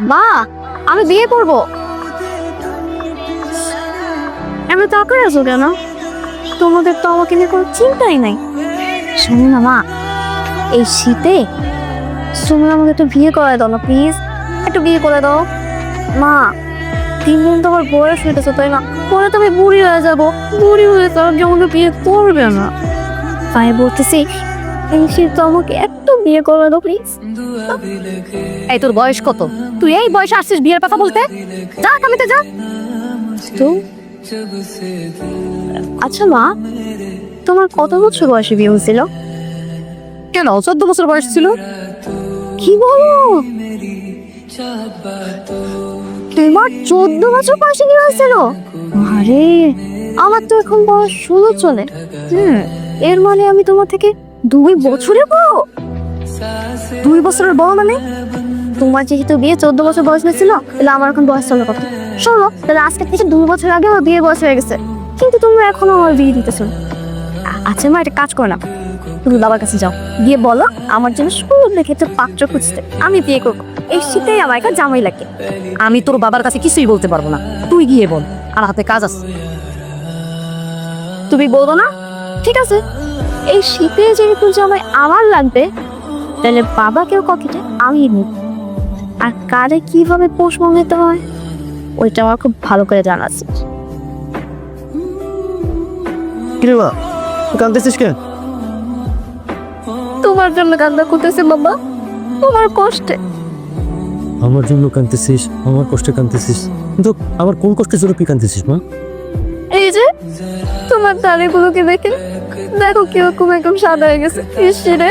মা, আমি বিয়ে করব। আমি তাকায় আছো কেন? তোমাদের তো আমাকে নিয়ে কোনো চিন্তাই নাই। শোনো না মা, এই শীতে তুমি আমাকে একটু বিয়ে করে দাও না প্লিজ, একটু বিয়ে করে দাও। মা, দিন দিন তো আমার বয়স হইতেছে তাই না, পরে তো আমি বুড়ি হয়ে যাবো। বুড়ি হয়ে তো আমাকে বিয়ে করবে না, তাই বলতেছি এই শীত তো আমাকে একটু বিয়ে করে দাও প্লিজ। এই তোর বয়স কত? তুই এই বয়সে আসছিস বিয়ের কথা বলতে? যা কামিতে যা তো। আচ্ছা মা, তোমার কত বছর বয়সে বিয়ে হয়েছিল? কেন 14 বছর বয়স ছিল। কি বলো? তোমার 14 বছর বয়সে বিয়ে হয়েছিল? আরে আমার তো এখন বয়স 16 চলে। এর মানে আমি তোমার থেকে 2 বছরের বড়। 2 বছরের বড় মানে? তোমার যেহেতু বিয়ে 14 বছর বয়স হয়েছিল, তাহলে আমার এখন বয়স চলে কত? শোনো, তাহলে আজকে থেকে 2 বছর আগে আমার বিয়ে বয়স হয়ে গেছে, কিন্তু তোমরা এখনো আমার বিয়ে দিতেছো না। আচ্ছা মা, একটা কাজ করো না, তুমি বাবার কাছে যাও, গিয়ে বলো আমার জন্য সুন্দর দেখে একটা পাত্র খুঁজতে, আমি বিয়ে করবো। এই শীতেই আমার একটা জামাই লাগে। আমি তোর বাবার কাছে কিছুই বলতে পারবো না, তুই গিয়ে বল, আর হাতে কাজ আছে। তুমি বলবো না? ঠিক আছে, এই শীতে যেহেতু জামাই আমার লাগবে, তাহলে বাবাকেও কখিতে আমি নিব। আর কারে কিভাবে পোষ মানাতে হয় ওইটা আমার খুব ভালো করে জানা আছে। কিরে মা, তুই কাঁদতেছিস কেন? তোমার জন্য কান্না করতেছে বাবা, তোমার কষ্টে। আমার জন্য কাঁদতেছিস, আমার কষ্টে কাঁদতেছিস, কিন্তু আমার কোন কষ্টের জন্য তুই কাঁদতেছিস মা? এই যে তোমার দাড়িগুলোকে দেখে দেখো কিরকম একদম সাদা হয়ে গেছে। ইস রে,